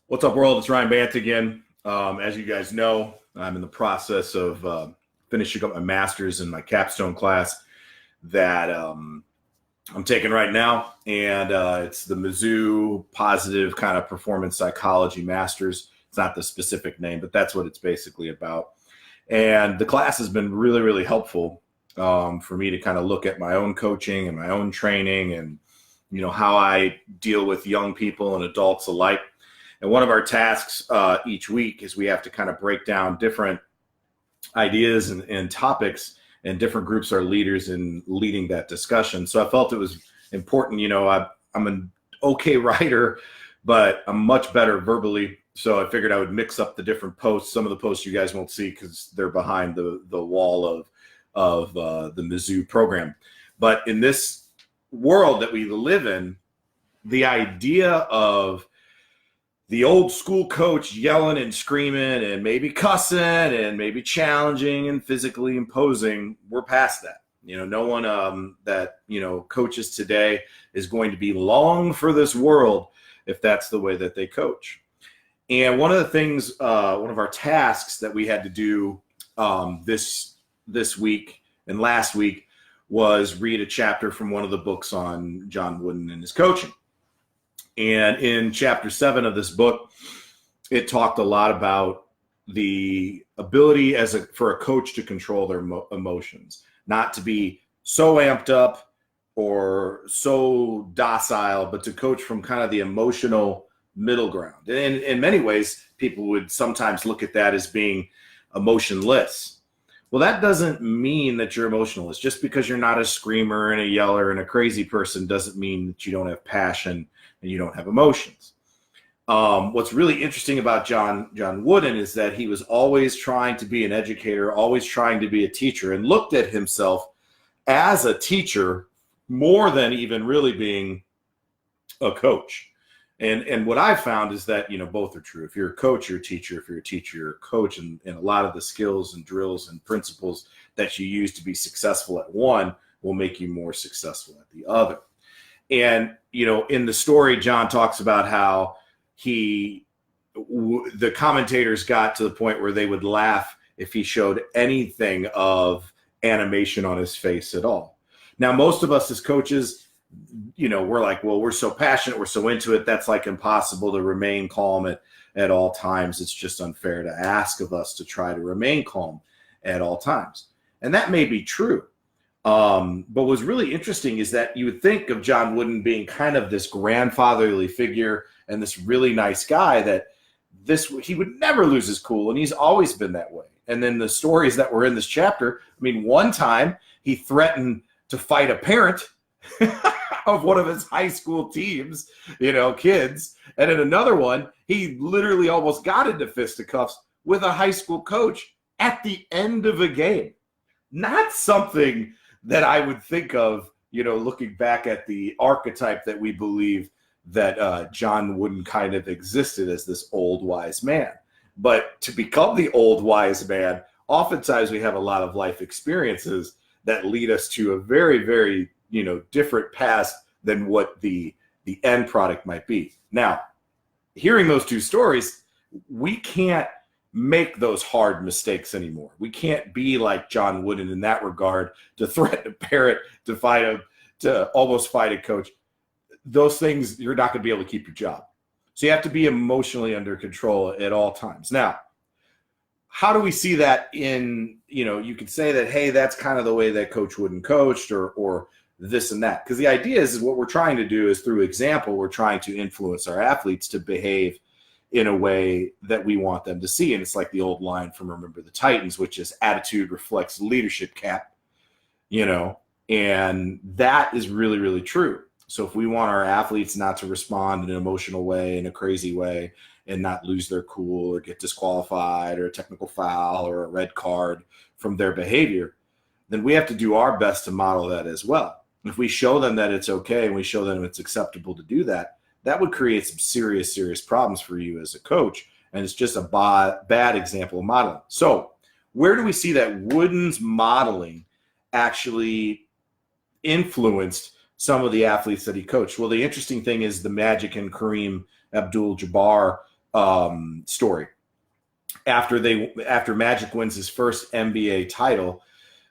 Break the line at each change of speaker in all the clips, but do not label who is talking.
What's up, world? It's Ryan Bant again. As you guys know, I'm in the process of finishing up my master's in my capstone class that I'm taking right now. And it's the Mizzou Positive kind of Performance Psychology Master's. It's not the specific name, but that's what it's basically about. And the class has been really, really helpful for me to kind of look at my own coaching and my own training and, how I deal with young people and adults alike. And one of our tasks each week is we have to kind of break down different ideas and topics, and different groups are leaders in leading that discussion. So I felt it was important. I'm an okay writer, but I'm much better verbally. So I figured I would mix up the different posts. Some of the posts you guys won't see because they're behind the wall of the Mizzou program. But in this world that we live in, the idea of the old school coach yelling and screaming and maybe cussing and maybe challenging and physically imposing, we're past that. No one that coaches today is going to be long for this world if that's the way that they coach. And one of the things, one of our tasks that we had to do this week and last week was read a chapter from one of the books on John Wooden and his coaching. And in chapter 7 of this book, it talked a lot about the ability for a coach to control their emotions, not to be so amped up or so docile, but to coach from kind of the emotional middle ground. And in many ways, people would sometimes look at that as being emotionless. Well, that doesn't mean that you're emotionless. Just because you're not a screamer and a yeller and a crazy person doesn't mean that you don't have passion and you don't have emotions. What's really interesting about John Wooden is that he was always trying to be an educator, always trying to be a teacher, and looked at himself as a teacher more than even really being a coach. And what I've found is that, both are true. If you're a coach, you're a teacher. If you're a teacher, you're a coach. And a lot of the skills and drills and principles that you use to be successful at one will make you more successful at the other. And, in the story, John talks about how the commentators got to the point where they would laugh if he showed anything of animation on his face at all. Now, most of us as coaches, we're like, well, we're so passionate, we're so into it, that's like impossible to remain calm at all times. It's just unfair to ask of us to try to remain calm at all times. And that may be true. But what's really interesting is that you would think of John Wooden being kind of this grandfatherly figure and this really nice guy that he would never lose his cool, and he's always been that way. And then the stories that were in this chapter, one time he threatened to fight a parent of one of his high school teams, kids. And in another one, he literally almost got into fisticuffs with a high school coach at the end of a game. Not something that I would think of, looking back at the archetype that we believe that John Wooden kind of existed as this old wise man. But to become the old wise man, oftentimes we have a lot of life experiences that lead us to a very, very different paths than what the end product might be. Now, hearing those two stories, we can't make those hard mistakes anymore. We can't be like John Wooden in that regard, to threaten a parent, to almost fight a coach. Those things, you're not going to be able to keep your job. So you have to be emotionally under control at all times. Now, how do we see that in, you could say that, hey, that's kind of the way that Coach Wooden coached or this and that. Because the idea is what we're trying to do is through example, we're trying to influence our athletes to behave in a way that we want them to see. And it's like the old line from Remember the Titans, which is attitude reflects leadership, cap, and that is really, really true. So if we want our athletes not to respond in an emotional way, in a crazy way, and not lose their cool or get disqualified or a technical foul or a red card from their behavior, then we have to do our best to model that as well. If we show them that it's okay and we show them it's acceptable to do that, that would create some serious, serious problems for you as a coach. And it's just a bad example of modeling. So where do we see that Wooden's modeling actually influenced some of the athletes that he coached? Well, the interesting thing is the Magic and Kareem Abdul-Jabbar story. After Magic wins his first NBA title,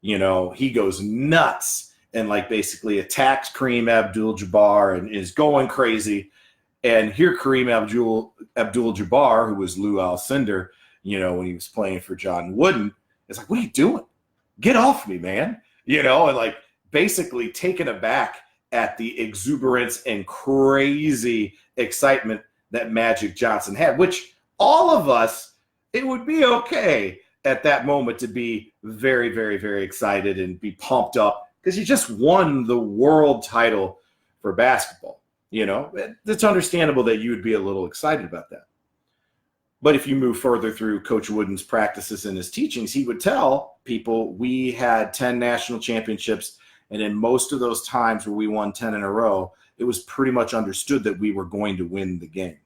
he goes nuts and like basically attacks Kareem Abdul-Jabbar and is going crazy. And here Kareem Abdul-Jabbar, who was Lou Alcindor, when he was playing for John Wooden, is like, what are you doing? Get off me, man. And like basically taken aback at the exuberance and crazy excitement that Magic Johnson had, which all of us, it would be okay at that moment to be very, very, very excited and be pumped up because you just won the world title for basketball. It's understandable that you would be a little excited about that. But if you move further through Coach Wooden's practices and his teachings, he would tell people we had 10 national championships. And in most of those times where we won 10 in a row, it was pretty much understood that we were going to win the game.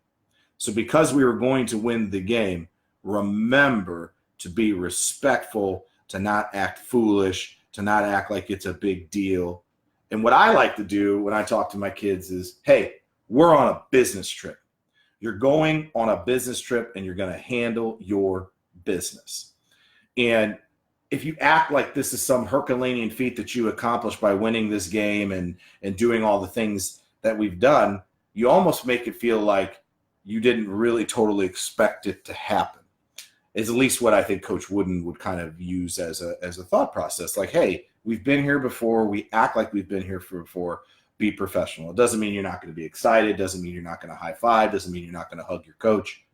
So because we were going to win the game, remember to be respectful, to not act foolish, to not act like it's a big deal. And what I like to do when I talk to my kids is, hey, we're on a business trip. You're going on a business trip and you're going to handle your business. And if you act like this is some Herculean feat that you accomplished by winning this game and doing all the things that we've done, you almost make it feel like you didn't really totally expect it to happen. Is at least what I think Coach Wooden would kind of use as a thought process. Like, hey, we've been here before. We act like we've been here before. Be professional. It doesn't mean you're not going to be excited. Doesn't mean you're not going to high five. Doesn't mean you're not going to hug your coach.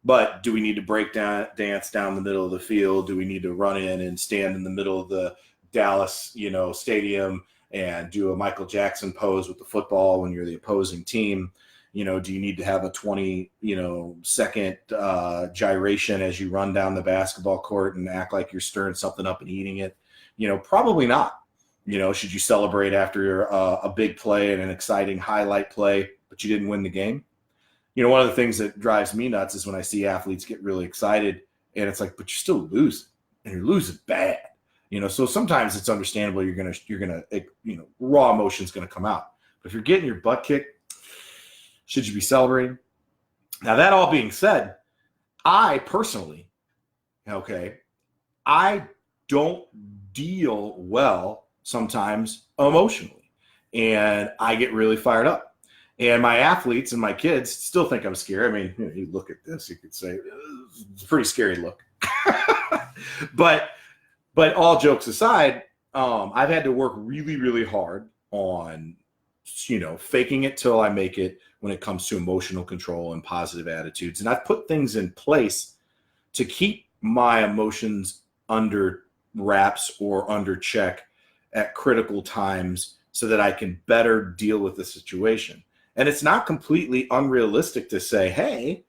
But do we need to dance down the middle of the field? Do we need to run in and stand in the middle of the Dallas, stadium and do a Michael Jackson pose with the football when you're the opposing team? Do you need to have a 20, second gyration as you run down the basketball court and act like you're stirring something up and eating it? Probably not. Should you celebrate after a big play and an exciting highlight play, but you didn't win the game? One of the things that drives me nuts is when I see athletes get really excited and it's like, but you're still losing and you're losing bad. So sometimes it's understandable. You're going to, raw emotion's going to come out. But if you're getting your butt kicked, should you be celebrating? Now, that all being said, I personally, I don't deal well sometimes emotionally, and I get really fired up. And my athletes and my kids still think I'm scary. I mean, you look at this, you could say it's a pretty scary look. but all jokes aside, I've had to work really, really hard on, faking it till I make it when it comes to emotional control and positive attitudes. And I've put things in place to keep my emotions under wraps or under check at critical times so that I can better deal with the situation. And it's not completely unrealistic to say, hey,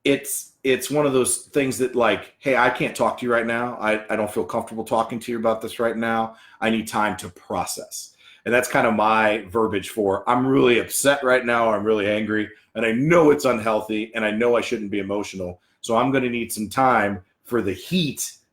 it's one of those things that like, hey, I can't talk to you right now. I don't feel comfortable talking to you about this right now. I need time to process. And that's kind of my verbiage for I'm really upset right now. I'm really angry and I know it's unhealthy and I know I shouldn't be emotional. So I'm going to need some time for the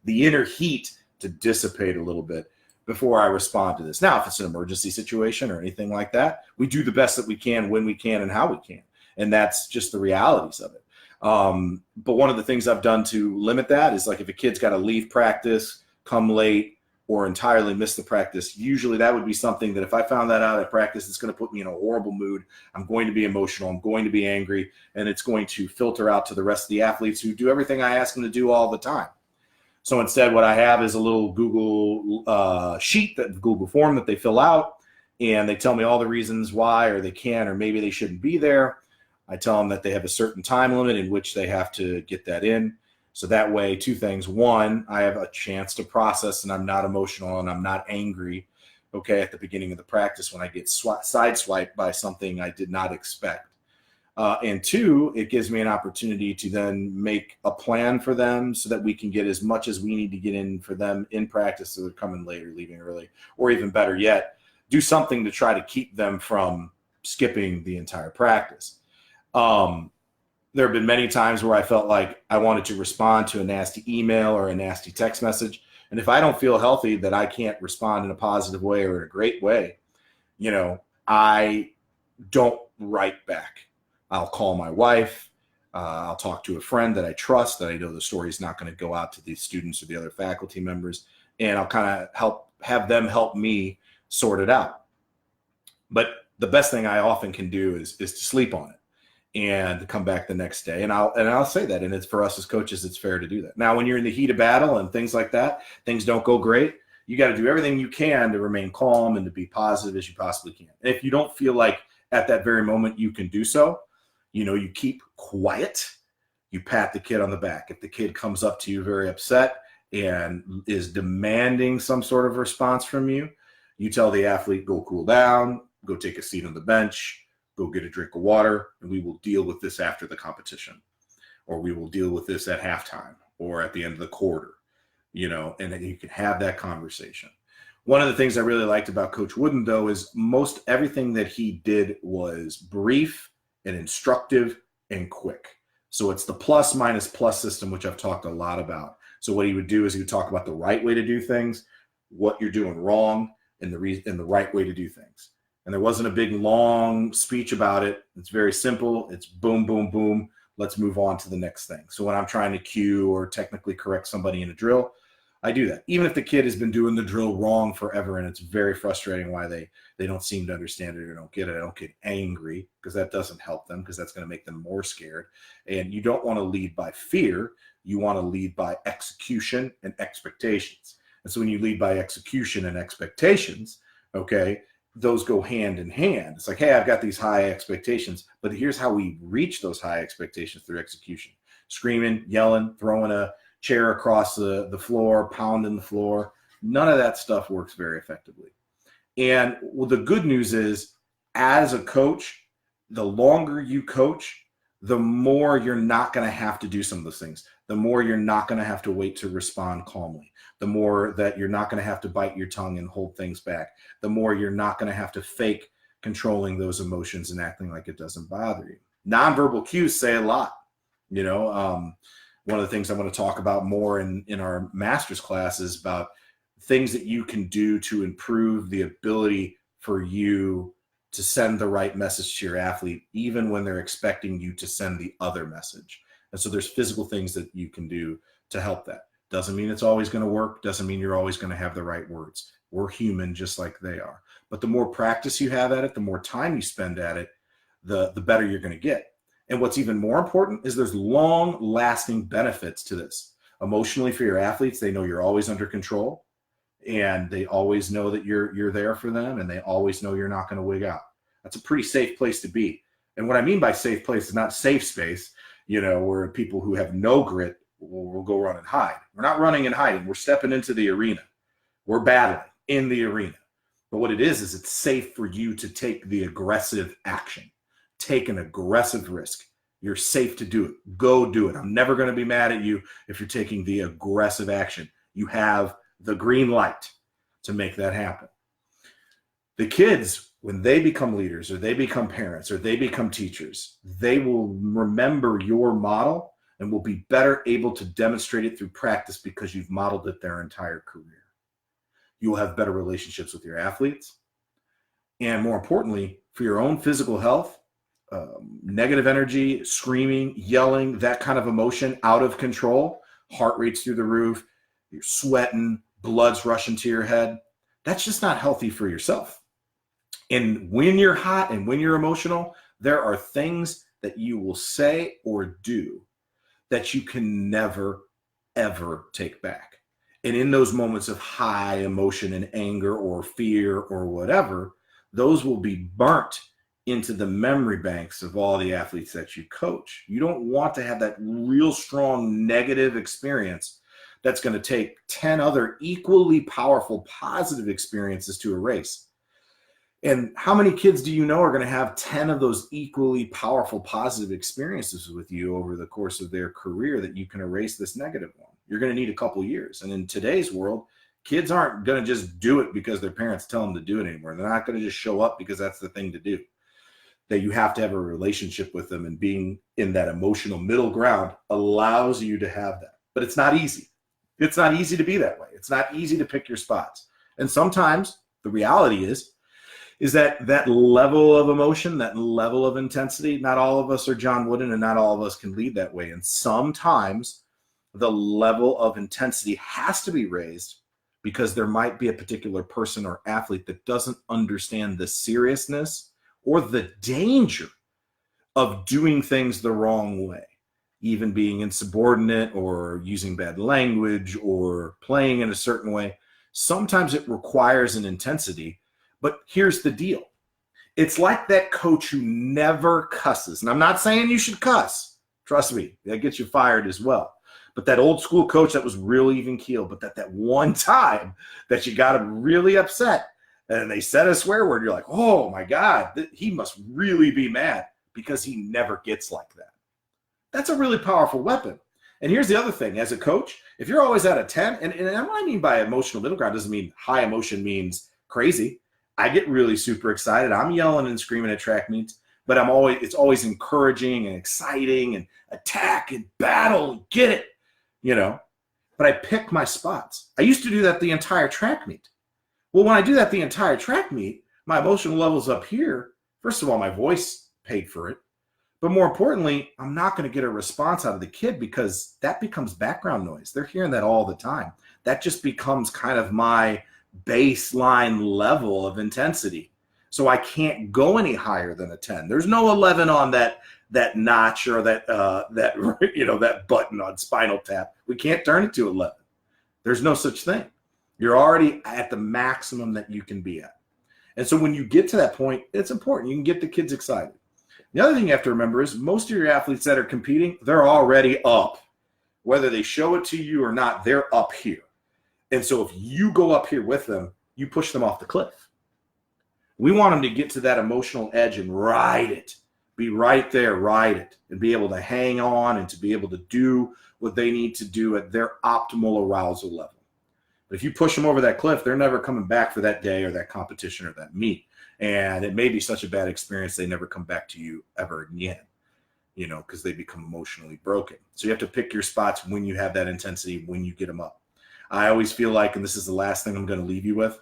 inner heat to dissipate a little bit before I respond to this. Now, if it's an emergency situation or anything like that, we do the best that we can when we can and how we can. And that's just the realities of it. But one of the things I've done to limit that is like if a kid's got to leave practice, come late, or entirely miss the practice, usually that would be something that if I found that out at practice, it's going to put me in a horrible mood. I'm going to be emotional. I'm going to be angry. And it's going to filter out to the rest of the athletes who do everything I ask them to do all the time. So instead, what I have is a little Google sheet, that Google form that they fill out, and they tell me all the reasons why, or they can, or maybe they shouldn't be there. I tell them that they have a certain time limit in which they have to get that in. So that way, two things. One, I have a chance to process and I'm not emotional and I'm not angry, at the beginning of the practice when I get sideswiped by something I did not expect. And two, it gives me an opportunity to then make a plan for them so that we can get as much as we need to get in for them in practice so they're coming late or leaving early, or even better yet, do something to try to keep them from skipping the entire practice. There have been many times where I felt like I wanted to respond to a nasty email or a nasty text message. And if I don't feel healthy that I can't respond in a positive way or in a great way, I don't write back. I'll call my wife. I'll talk to a friend that I trust, that I know the story is not going to go out to the students or the other faculty members, and I'll kind of have them help me sort it out. But the best thing I often can do is to sleep on it and come back the next day. And I'll say that. And it's for us as coaches, it's fair to do that. Now, when you're in the heat of battle and things like that, things don't go great. You got to do everything you can to remain calm and to be positive as you possibly can. And if you don't feel like at that very moment you can do so, you keep quiet. You pat the kid on the back. If the kid comes up to you very upset and is demanding some sort of response from you, you tell the athlete, go cool down, go take a seat on the bench, go get a drink of water, and we will deal with this after the competition, or we will deal with this at halftime or at the end of the quarter, and then you can have that conversation. One of the things I really liked about Coach Wooden, though, is most everything that he did was brief and instructive and quick. So it's the plus minus plus system, which I've talked a lot about. So what he would do is he would talk about the right way to do things, what you're doing wrong, and the right way to do things. And there wasn't a big long speech about it. It's very simple. It's boom, boom, boom. Let's move on to the next thing. So when I'm trying to cue or technically correct somebody in a drill, I do that. Even if the kid has been doing the drill wrong forever and it's very frustrating why they don't seem to understand it or don't get it, I don't get angry, because that doesn't help them, because that's going to make them more scared. And you don't want to lead by fear. You want to lead by execution and expectations. And so when you lead by execution and expectations, okay, those go hand in hand. It's like, hey, I've got these high expectations, but here's how we reach those high expectations through execution. Screaming, yelling, throwing a chair across the floor, pounding the floor. None of that stuff works very effectively. And the good news is, as a coach, the longer you coach, the more you're not going to have to do some of those things. The more you're not going to have to wait to respond calmly. The more that you're not going to have to bite your tongue and hold things back. The more you're not going to have to fake controlling those emotions and acting like it doesn't bother you. Nonverbal cues say a lot. One of the things I want to talk about more in our master's class is about things that you can do to improve the ability for you to send the right message to your athlete, even when they're expecting you to send the other message. And so there's physical things that you can do to help that. Doesn't mean it's always going to work. Doesn't mean you're always going to have the right words. We're human just like they are. But the more practice you have at it, the more time you spend at it, the better you're going to get. And what's even more important is there's long-lasting benefits to this. Emotionally, for your athletes, they know you're always under control, and they always know that you're there for them, and they always know you're not going to wig out. That's a pretty safe place to be. And what I mean by safe place is not safe space, where people who have no grit will go run and hide. We're not running and hiding. We're stepping into the arena. We're battling in the arena. But what it is it's safe for you to take the aggressive action. Take an aggressive risk. You're safe to do it. Go do it. I'm never going to be mad at you if you're taking the aggressive action. You have the green light to make that happen. The kids, when they become leaders or they become parents or they become teachers, they will remember your model and will be better able to demonstrate it through practice because you've modeled it their entire career. You will have better relationships with your athletes. And more importantly, for your own physical health, negative energy, screaming, yelling, that kind of emotion out of control, heart rate's through the roof, you're sweating, blood's rushing to your head. That's just not healthy for yourself. And when you're hot and when you're emotional, there are things that you will say or do that you can never, ever take back. And in those moments of high emotion and anger or fear or whatever, those will be burnt into the memory banks of all the athletes that you coach. You don't want to have that real strong negative experience that's going to take 10 other equally powerful positive experiences to erase. And how many kids do you know are going to have 10 of those equally powerful positive experiences with you over the course of their career that you can erase this negative one? You're going to need a couple years. And in today's world, kids aren't going to just do it because their parents tell them to do it anymore. They're not going to just show up because that's the thing to do. That you have to have a relationship with them, and being in that emotional middle ground allows you to have that. But it's not easy. It's not easy to be that way. It's not easy to pick your spots. And sometimes the reality is is that level of emotion, that level of intensity. Not all of us are John Wooden, and not all of us can lead that way. And sometimes the level of intensity has to be raised because there might be a particular person or athlete that doesn't understand the seriousness or the danger of doing things the wrong way, even being insubordinate or using bad language or playing in a certain way. Sometimes it requires an intensity, but here's the deal. It's like that coach who never cusses. And I'm not saying you should cuss. Trust me, that gets you fired as well. But that old school coach that was real even keel, but that one time that you got him really upset and they said a swear word, you're like, oh my God, he must really be mad, because he never gets like that. That's a really powerful weapon. And here's the other thing. As a coach, if you're always at a 10, and what I mean by emotional middle ground doesn't mean high emotion means crazy. I get really super excited. I'm yelling and screaming at track meets, but it's always encouraging and exciting and attack and battle and get it, But I pick my spots. I used to do that the entire track meet. Well, when I do that the entire track meet, my emotional level's up here. First of all, my voice paid for it. But more importantly, I'm not going to get a response out of the kid, because that becomes background noise. They're hearing that all the time. That just becomes kind of my baseline level of intensity. So I can't go any higher than a 10. There's no 11 on that notch or that button on Spinal Tap. We can't turn it to 11. There's no such thing. You're already at the maximum that you can be at. And so when you get to that point, it's important. You can get the kids excited. The other thing you have to remember is most of your athletes that are competing, they're already up. Whether they show it to you or not, they're up here. And so if you go up here with them, you push them off the cliff. We want them to get to that emotional edge and ride it. Be right there, ride it, and be able to hang on and to be able to do what they need to do at their optimal arousal level. But if you push them over that cliff, they're never coming back for that day or that competition or that meet. And it may be such a bad experience they never come back to you ever again, because they become emotionally broken. So you have to pick your spots when you have that intensity, when you get them up. I always feel like, and this is the last thing I'm going to leave you with,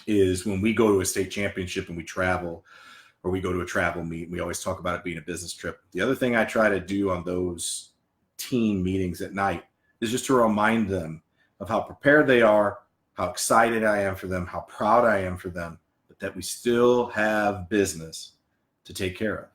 is when we go to a state championship and we travel, or we go to a travel meet, we always talk about it being a business trip. The other thing I try to do on those team meetings at night is just to remind them of how prepared they are, how excited I am for them, how proud I am for them, but that we still have business to take care of.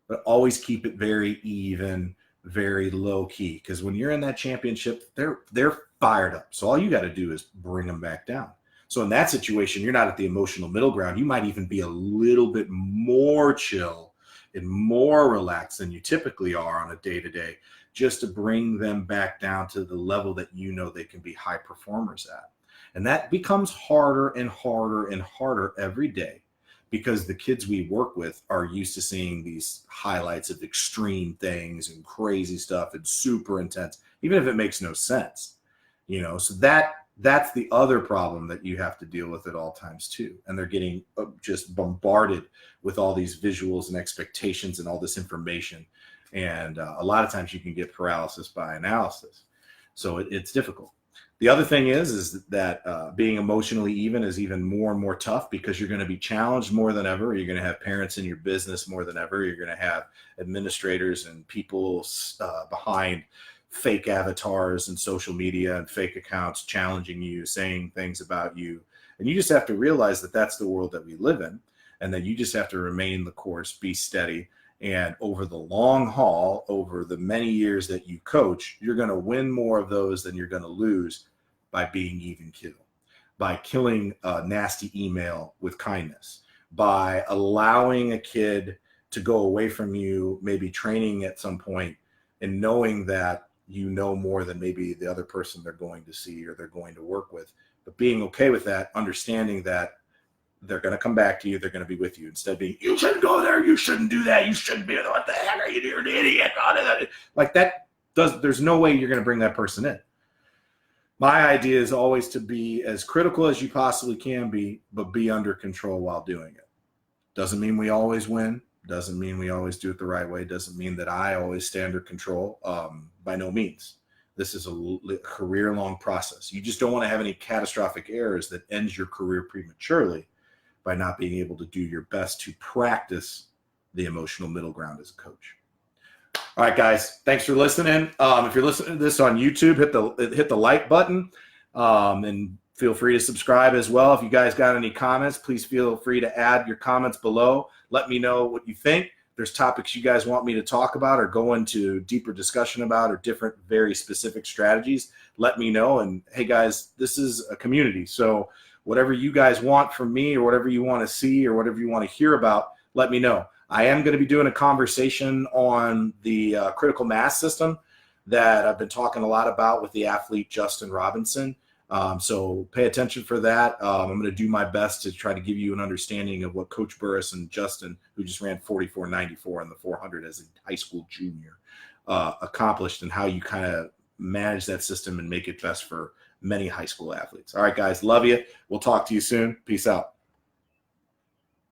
But always keep it very even, very low key, because when you're in that championship, they're fired up. So all you got to do is bring them back down. So in that situation, you're not at the emotional middle ground. You might even be a little bit more chill and more relaxed than you typically are on a day-to-day, just to bring them back down to the level that they can be high performers at. And that becomes harder and harder and harder every day, because the kids we work with are used to seeing these highlights of extreme things and crazy stuff and super intense, even if it makes no sense, so that's the other problem that you have to deal with at all times too. And they're getting just bombarded with all these visuals and expectations and all this information. And a lot of times you can get paralysis by analysis. So it's difficult. The other thing is that being emotionally even is even more and more tough, because you're going to be challenged more than ever. You're going to have parents in your business more than ever. You're going to have administrators and people behind fake avatars and social media and fake accounts challenging you, saying things about you. And you just have to realize that that's the world that we live in, and that you just have to remain the course, be steady. And over the long haul, over the many years that you coach, you're going to win more of those than you're going to lose by being even keel, by killing a nasty email with kindness, by allowing a kid to go away from you, maybe training at some point, and knowing that you know more than maybe the other person they're going to see or they're going to work with, but being okay with that, understanding that they're going to come back to you, they're going to be with you, instead of being, you shouldn't go there, you shouldn't do that, you shouldn't be there, what the heck are you doing, you're an idiot, like that. There's no way you're going to bring that person in. My idea is always to be as critical as you possibly can be, but be under control while doing it. Doesn't mean we always win. Doesn't mean we always do it the right way. Doesn't mean that I always stay under control. By no means. This is a career-long process. You just don't want to have any catastrophic errors that ends your career prematurely. by not being able to do your best to practice the emotional middle ground as a coach. All right, guys, thanks for listening. If you're listening to this on YouTube, hit the like button, and feel free to subscribe as well. If you guys got any comments, please feel free to add your comments below. Let me know what you think. If there's topics you guys want me to talk about or go into deeper discussion about, or different very specific strategies, let me know. And hey, guys, this is a community, so whatever you guys want from me, or whatever you want to see, or whatever you want to hear about, let me know. I am going to be doing a conversation on the critical mass system that I've been talking a lot about with the athlete Justin Robinson. So pay attention for that. I'm going to do my best to try to give you an understanding of what Coach Burris and Justin, who just ran 44.94 in the 400 as a high school junior, accomplished, and how you kind of manage that system and make it best for many high school athletes. All right, guys, love you. We'll talk to you soon. Peace out.